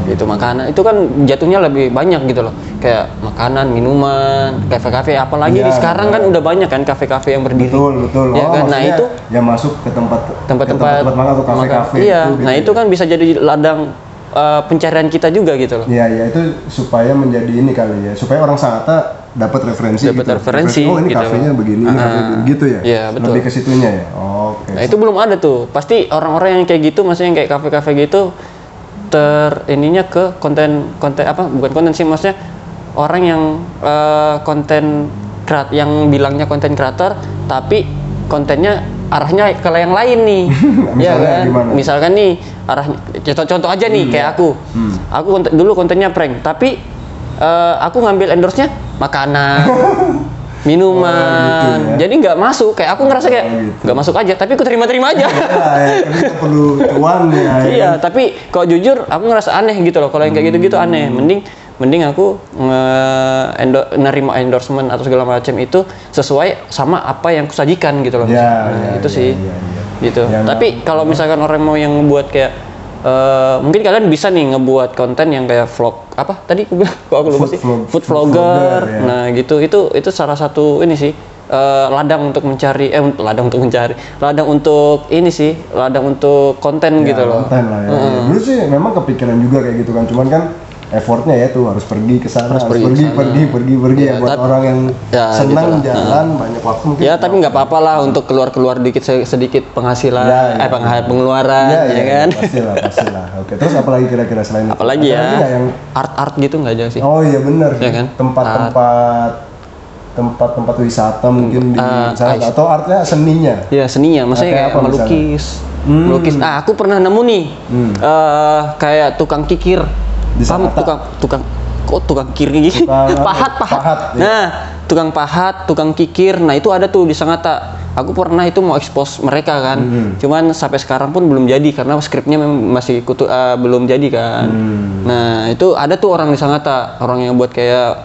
Gitu. Makanan itu kan jatuhnya lebih banyak gitu loh. Kayak makanan, minuman, kafe-kafe apalagi di sekarang kan udah banyak kan kafe-kafe yang berdiri. Betul. Ya kan? Nah, itu yang masuk ke tempat makan atau kafe-kafe itu. Nah, gitu itu kan bisa jadi ladang pencarian kita juga gitu loh. Iya, itu supaya menjadi ini kali ya. Supaya orang Sangatta dapat referensi. Oh, ini gitu. Kafenya begini, ini kafe begitu ya. Iya, betul. Lebih ke situnya ya. Nah, itu belum ada tuh. Pasti orang-orang yang kayak gitu, maksudnya yang kayak kafe-kafe gitu ininya ke konten apa? Bukan konten sih, maksudnya orang yang konten yang bilangnya konten creator tapi kontennya arahnya ke yang lain nih. Ya kan? Misalkan nih arahnya contoh aja nih kayak aku. Aku dulu kontennya prank, tapi aku ngambil endorse-nya makanan, minuman. Gitu ya. Jadi nggak masuk, kayak aku ngerasa kayak nggak masuk aja, tapi aku terima-terima aja. Kan kita perlu cuan ya. Iya, tapi kok jujur aku ngerasa aneh gitu loh. Kalau yang kayak gitu-gitu aneh. Mending aku nerima endorsement atau segala macam itu sesuai sama apa yang kusajikan gitu loh. Itu sih. Gitu. Tapi kalau misalkan orang mau yang ngebuat kayak mungkin kalian bisa nih ngebuat konten yang kayak vlog apa tadi aku bilang kok aku lupa sih food vlogger ya. Nah gitu itu salah satu ini sih ladang untuk ladang untuk konten gitu loh. Konten lah ya. Dulu sih memang kepikiran juga kayak gitu kan, cuman kan effortnya ya tuh harus pergi ke sana, harus pergi ya buat orang yang senang gitu jalan banyak waktu mungkin. Ya tapi nggak apa-apa lah untuk keluar sedikit penghasilan, pengeluaran ya kan. Pastilah. Oke, terus apalagi kira-kira selain itu? Apalagi ya yang art gitu nggak aja sih. Oh iya benar. Ya kan? Tempat wisata mungkin di sana atau artnya seninya. Iya seninya, maksudnya kayak melukis. Melukis. Aku pernah nemu nih kayak tukang kikir. Tukang kikir gitu. Pahat. Nah, tukang pahat, tukang kikir. Nah, itu ada tuh di Sangatta. Aku pernah itu mau expose mereka kan. Cuman sampai sekarang pun belum jadi karena skripnya memang masih belum jadi kan. Nah, itu ada tuh orang di Sangatta, orang yang buat kayak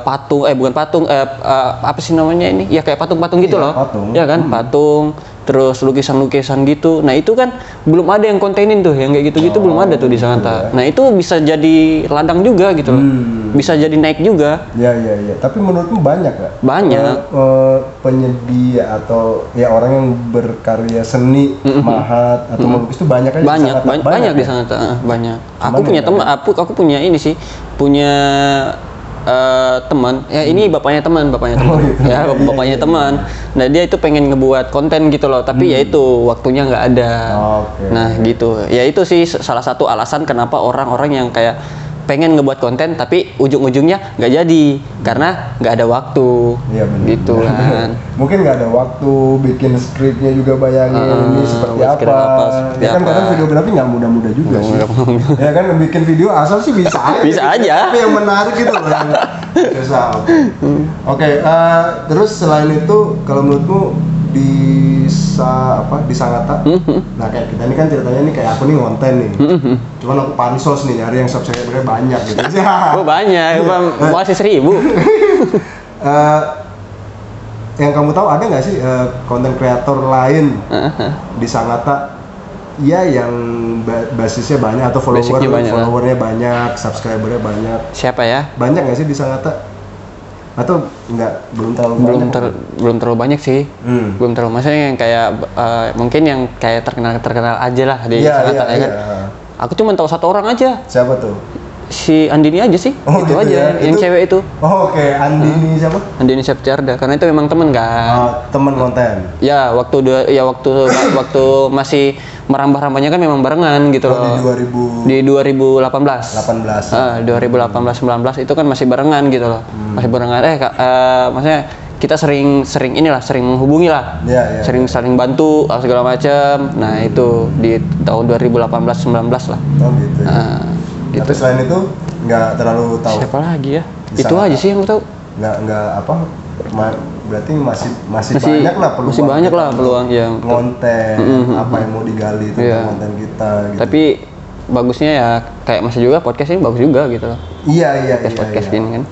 patung, bukan patung, apa sih namanya ini? Ya kayak patung-patung gitu loh. Ya kan, patung. Terus lukisan-lukisan gitu. Nah itu kan belum ada yang kontenin tuh, yang kayak gitu-gitu belum ada tuh di Sangatta. Nah itu bisa jadi ladang juga gitu loh. Bisa jadi naik juga. Iya. Tapi menurutmu banyak gak? Banyak. Penyedia atau ya orang yang berkarya seni, mahat atau melukis itu banyak aja. Banyak di Sangatta. Banyak. Aku punya teman, aku punya ini sih, punya teman. Ya ini bapaknya teman. gitu. Ya bapaknya teman. Nah dia itu pengen ngebuat konten gitu loh, tapi ya itu waktunya nggak ada. Oke. Nah gitu. Ya itu sih salah satu alasan kenapa orang-orang yang kayak pengen ngebuat konten tapi ujung-ujungnya nggak jadi karena nggak ada waktu. Iya benar. Gitu kan. Mungkin nggak ada waktu bikin skripnya juga, bayangin ini seperti apa. Ya kan kadang videografi nggak mudah-mudah juga sih. Ya kan bikin video asal sih bisa aja. Bisa aja. Tapi yang menarik gitu loh yang susah. Oke, terus selain itu kalau menurutmu di Sangatta, nah kayak kita ini kan ceritanya nih kayak aku nih ngonten nih, cuman aku pansos nih nyari yang subscribernya banyak gitu. Oh banyak, masih 1000. Yang kamu tahu ada nggak sih konten kreator lain di Sangatta yang basisnya banyak atau followernya banyak, subscribernya banyak? Siapa ya? Banyak nggak sih di Sangatta? Atau enggak, belum terlalu banyak sih. Belum terlalu, maksudnya yang kayak mungkin yang kayak terkenal aja lah di Sangatta kan. Aku cuma tahu 1 orang aja. Siapa tuh? Si Andini aja sih. Itu gitu aja ya? yang cewek itu. Oke. Andini siapa? Andini Septiarda, karena itu memang temen kan. Temen konten. Ya waktu masih merambah-rambahnya kan memang barengan gitu loh. Di 2018. 2018-19 itu kan masih barengan gitu loh. Masih barengan. Maksudnya kita sering menghubungi lah. Sering saling bantu segala macam. Nah, itu di tahun 2018-19 lah. Oh gitu. Gitu. Tapi selain itu nggak terlalu tahu. Siapa lagi ya? Itu aja sih yang aku tahu. Nggak berarti masih banyak lah peluang. Masih banyak lah peluang yang konten apa yang mau digali tentang konten kita gitu. Tapi bagusnya ya kayak masih juga podcast ini bagus juga gitu loh. Iya. Podcast ini kan.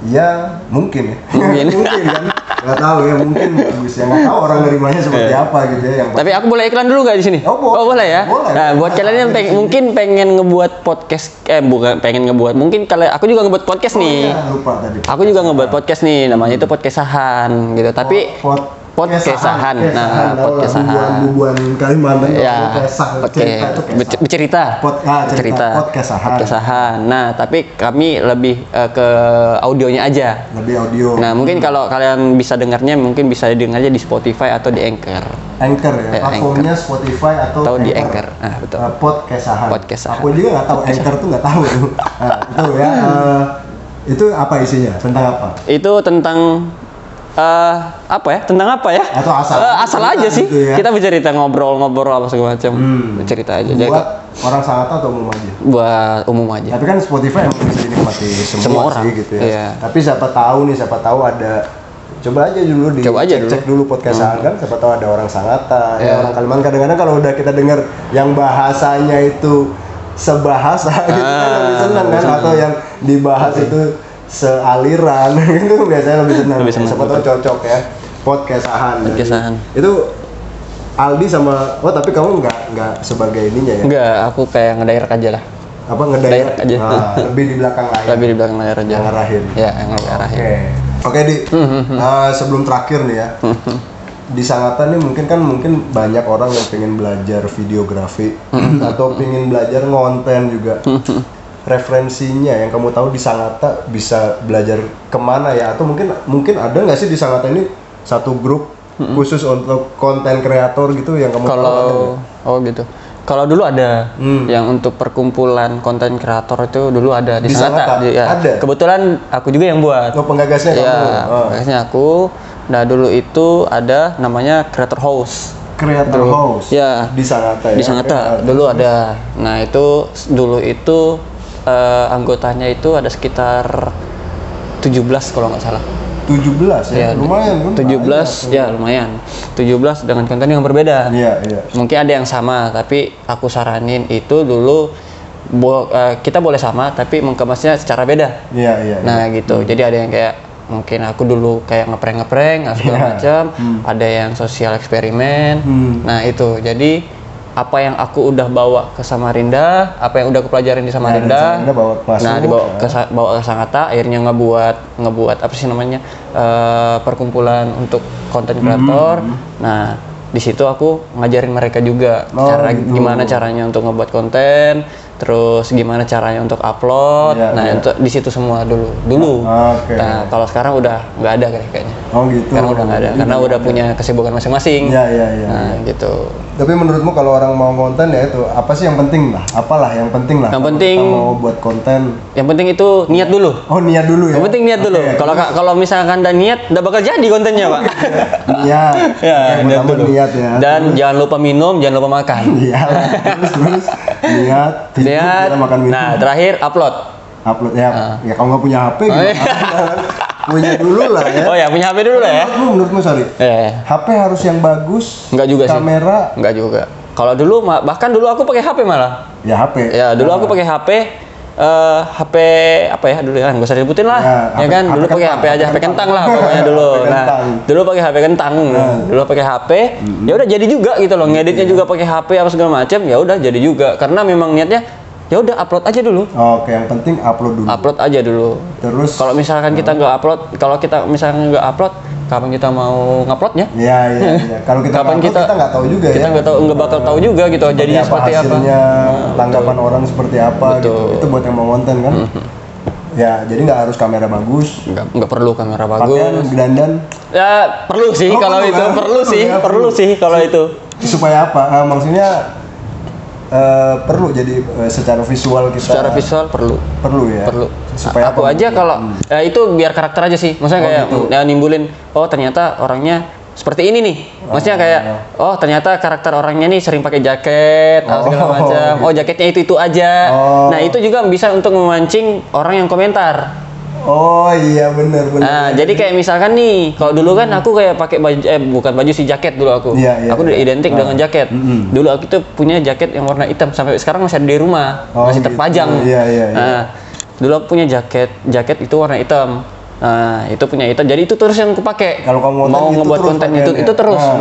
Iya, mungkin ya. Mungkin kan. Nggak tahu ya, mungkin bagus ya. Nggak tahu orang nerimanya seperti apa gitu ya. Tapi aku boleh iklan dulu nggak di sini? Oh boleh ya. Boleh. Nah, buat kalian yang mungkin pengen ngebuat podcast, bukan pengen ngebuat, mungkin kalau aku juga ngebuat podcast nih. Iya, lupa tadi. Aku juga ngebuat podcast nih, namanya itu podcastahan gitu. Tapi podcastahan. Nah, podcastahan. Bubuan Kalimantan. Ya. Bercerita. Podcastahan. Nah, tapi kami lebih ke audionya aja. Lebih audio. Nah, mungkin kalau kalian bisa dengarnya, mungkin bisa dengarnya di Spotify atau di Anchor. Anchor ya. Platformnya Spotify atau di Anchor. Nah, betul. Podcastahan. Aku juga nggak tahu. Anchor tuh nggak tahu. Nah, itu ya. Itu apa isinya? Tentang apa? Itu tentang tentang apa ya? Atau asal aja sih. Gitu ya? Kita bercerita, ngobrol apa segala macam. Bercerita aja. Buat orang Sangatta atau umum aja? Buat umum aja. Tapi kan Spotify emang bisa dinikmati semua orang sih gitu ya. Iya. Tapi siapa tahu ada, coba aja dulu cek dulu podcast kan, siapa tahu ada orang Sangatta, orang Kalimantan. Kadang-kadang kalau udah kita dengar yang bahasanya itu sebahasa gitu kan lebih senang kan, atau yang dibahas itu sealiran itu biasanya lebih senang. Siapa tahu cocok ya podcastahan. Itu Aldi sama tapi kamu nggak sebagai ininya ya? Enggak, aku kayak ngedirect aja lah. Apa ngedirect aja? Lebih di belakang layar. Lebih di belakang layar aja. Yang ngarahin. Ya, yang ngarahin. Oke, Di. Sebelum terakhir nih ya. Di Sangatta nih mungkin banyak orang yang pengen belajar videografi atau pengen belajar ngonten juga. Referensinya yang kamu tahu di Sangatta bisa belajar kemana ya? Atau mungkin ada nggak sih di Sangatta ini satu grup khusus untuk konten kreator gitu yang kamu tahu? Gitu. Kalau dulu ada yang untuk perkumpulan konten kreator itu dulu ada di Sangatta. Ada. Kebetulan aku juga yang buat. Penggagasnya kamu. Penggagasnya aku. Nah dulu itu ada namanya Creator House. Creator House. Ya. Di Sangatta ya. Di Sangatta dulu ada. Nah itu dulu itu anggotanya itu ada sekitar 17 kalau nggak salah. 17 ya, lumayan kan? 17 ya lumayan. 17 dengan konten yang berbeda. Iya. Mungkin ada yang sama, tapi aku saranin itu dulu kita boleh sama, tapi mengemasnya secara beda. Iya. Nah gitu. Jadi ada yang kayak mungkin aku dulu kayak ngeprank segala macam. Ada yang sosial eksperimen. Nah itu. Jadi apa yang aku udah bawa ke Samarinda, apa yang udah aku pelajarin di Samarinda, dibawa ke Sangatta, akhirnya ngebuat apa sih namanya perkumpulan untuk konten kreator. Nah di situ aku ngajarin mereka juga gimana caranya untuk ngebuat konten, terus gimana caranya untuk upload. Iya, Nah, iya. itu di situ semua dulu. Oke. Nah, kalau sekarang udah nggak ada kayaknya. Oh gitu. Sekarang udah nggak ada, karena udah punya kesibukan masing-masing. Iya, iya, iya. Nah, gitu. Tapi menurutmu kalau orang mau konten ya itu apa sih yang penting lah? Apalah yang penting lah? Yang kalau penting- kita mau buat konten. Yang penting itu niat dulu. Oh niat dulu ya. Yang penting niat dulu. Oke. Kalau misalkan ada niat, udah bakal jadi kontennya, Pak. Niat. Ya, Oke, niat pertama dulu. niat ya. Dan jangan lupa minum, jangan lupa makan. Iya. terus niat. Tidur, Niat. kita makan minum. Nah, terakhir upload. Upload ya. Ya kalau nggak punya HP gimana? Punya dulu lah ya. Oh ya, punya HP dulu lah ya. Menurutmu sorry. HP harus yang bagus. Enggak juga sih. Kamera. Enggak juga. Kalau dulu bahkan dulu aku pakai HP malah. Ya HP. Ya, dulu aku pakai HP HP apa ya dulu kan, nggak usah disebutin lah, Ya, ya kan, HP dulu pakai kentang, HP aja, HP kentang lah pokoknya dulu. HP Nah, kentang. dulu pakai HP kentang, dulu pakai HP, ya udah jadi juga gitu loh, ngeditnya juga pakai HP apa segala macam, ya udah jadi juga, karena memang niatnya ya udah upload aja dulu, Oke, yang penting upload dulu. upload aja dulu. Terus Kalau misalkan kita nggak upload, kalau kita misalkan nggak upload, kapan kita mau nguploadnya? Iya, iya, iya. Kalau kita Kapan nggak upload, kita nggak tahu juga kita ya. nggak tahu, nggak bakal tahu juga gitu, jadinya seperti apa. hasilnya, tanggapan orang seperti apa gitu. Betul. Itu buat yang mau konten kan. Ya, jadi nggak harus kamera bagus. Nggak perlu kamera Pakaian, bagus. dandan. Ya perlu sih Oh, kalau perlu itu, kan? perlu sih, Ya, perlu sih kalau itu. Supaya apa? Maksudnya perlu jadi secara visual kita. Secara visual perlu. Perlu ya. Perlu. Supaya Aku apa? aja kalau ya itu biar karakter aja sih. Maksudnya Oh, kayak gitu. ya, nimbulin oh ternyata orangnya seperti ini nih. Maksudnya kayak oh ternyata karakter orangnya nih sering pakai jaket atau segala Oh, macam. gitu. Oh jaketnya itu aja. Oh. Nah, itu juga bisa untuk memancing orang yang komentar. Oh iya benar. Nah, jadi kayak misalkan nih, kalau dulu kan aku kayak pakai baju bukan baju sih, jaket dulu aku. Iya, iya, Aku udah iya. identik dengan jaket. Dulu aku tuh punya jaket yang warna hitam sampai sekarang masih ada di rumah, Oh, masih gitu. terpajang. Iya, iya, iya. Nah, dulu aku punya jaket itu warna hitam. Nah, itu punya hitam. Jadi itu terus yang aku pakai. Kalau kamu konten mau itu ngebuat terus konten pakaiannya. itu terus, Nah.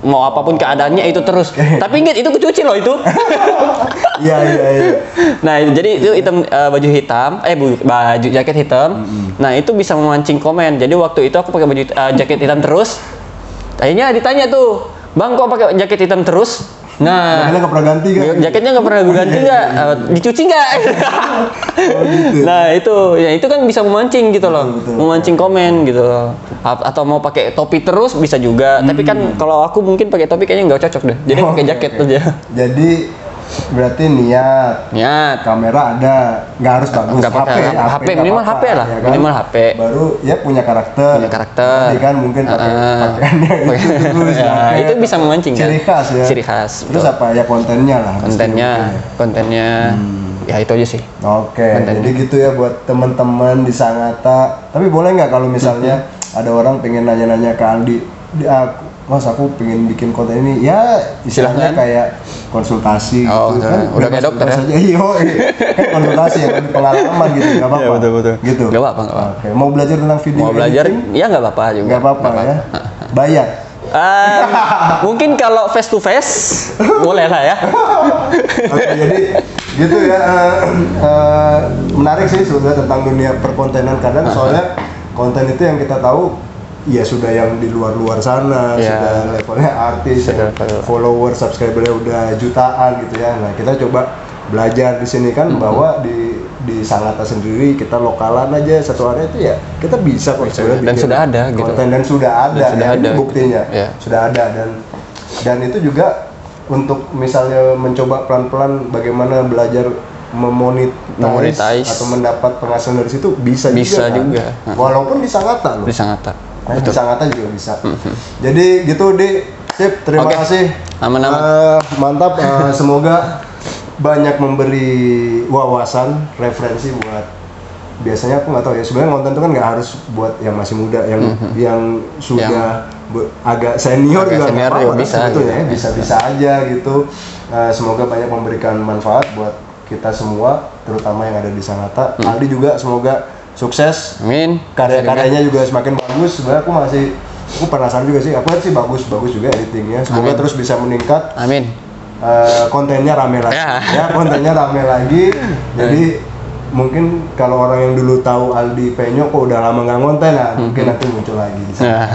mau apapun keadaannya itu terus. Tapi ingat itu kecuci loh itu. Iya iya iya. Nah, jadi itu hitam, baju hitam, baju jaket hitam. Nah, itu bisa memancing komen. Jadi waktu itu aku pakai baju jaket hitam terus. Akhirnya ditanya tuh, "Bang, kok pakai jaket hitam terus?" Nah, Jaketnya nggak pernah ganti kan? jaketnya nggak pernah ganti nggak? Dicuci nggak? Oh, gitu. Nah, itu kan bisa memancing gitu loh, Betul, betul. memancing komen gitu loh. Atau mau pakai topi terus bisa juga. Tapi kan kalau aku mungkin pakai topi kayaknya nggak cocok deh. Jadi pakai Oke, jaket oke. aja. Jadi berarti niat, Niat. kamera ada, nggak harus bagus. Nggak pakai HP, nggak minimal apa-apa, HP lah, ya kan? minimal HP. Baru ya punya karakter. Punya karakter. Tadi kan mungkin pakai pakaiannya itu terus. Ya, jaket. itu bisa memancing kan. Ciri khas ya. Ciri khas. Terus betul. apa ya kontennya lah. Kontennya ya itu aja sih. Oke, Kontennya. jadi gitu ya buat teman-teman di Sangatta. Tapi boleh nggak kalau misalnya ada orang pengen nanya-nanya ke Aldi, Mas aku pengen bikin konten ini, ya istilahnya Silahkan. kayak konsultasi Oh, gitu udah kayak dokter ya? Aja. Iya, kan konsultasi ya, pengalaman gitu, nggak apa-apa. Iya, betul. Gitu. Nggak apa-apa, nggak apa-apa. Oke, mau belajar tentang video Mau belajar editing? ya nggak apa-apa juga. Nggak apa-apa ya. Bayar. Mungkin kalau face to face boleh lah ya. Oke, jadi gitu ya. Menarik sih sudah tentang dunia perkontenan kadang soalnya konten itu yang kita tahu ya sudah yang di luar-luar sana, Ya. sudah levelnya artis, Sudah yang level. follower, subscribernya udah jutaan gitu ya. Nah kita coba belajar di sini kan bahwa di Sangatta sendiri kita lokalan aja satu area itu ya kita bisa kok sebenarnya Dan bikin sudah ada gitu. konten dan sudah ada, Dan sudah ya, ini ada. buktinya Ya. sudah ada dan itu juga untuk misalnya mencoba pelan-pelan bagaimana belajar memonetize atau mendapat penghasilan dari situ bisa juga. Kan? Walaupun di Sangatta loh. Di Sangatta. Nah, di Sangatta juga bisa. Jadi gitu di sip, terima Oke. kasih. Aman-aman. Mantap. Semoga banyak memberi wawasan, referensi buat biasanya aku nggak tahu ya. Sebenarnya konten itu kan nggak harus buat yang masih muda, yang sudah agak senior Agak juga senior nggak apa-apa, juga bisa, sebetulnya gitu. ya, bisa-bisa aja gitu. Semoga banyak memberikan manfaat buat kita semua, terutama yang ada di Sangatta. Aldi juga semoga sukses. Amin. Karya-karyanya juga semakin bagus. Sebenarnya aku penasaran juga sih. Aku lihat sih bagus juga editingnya. Semoga Amin. terus bisa meningkat. Amin. Kontennya rame lagi. Ya. Kontennya rame lagi. Jadi mungkin kalau orang yang dulu tahu Aldi Penyo kok udah lama nggak ngonten, nah mungkin nanti muncul lagi. Nah.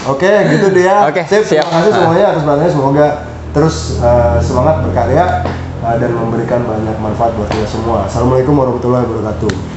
Oke, gitu dia. Oke, Sip, siap. terima kasih semuanya atas bantuannya. Semoga terus semangat berkarya. dan memberikan banyak manfaat buat kita semua. Assalamualaikum warahmatullahi wabarakatuh.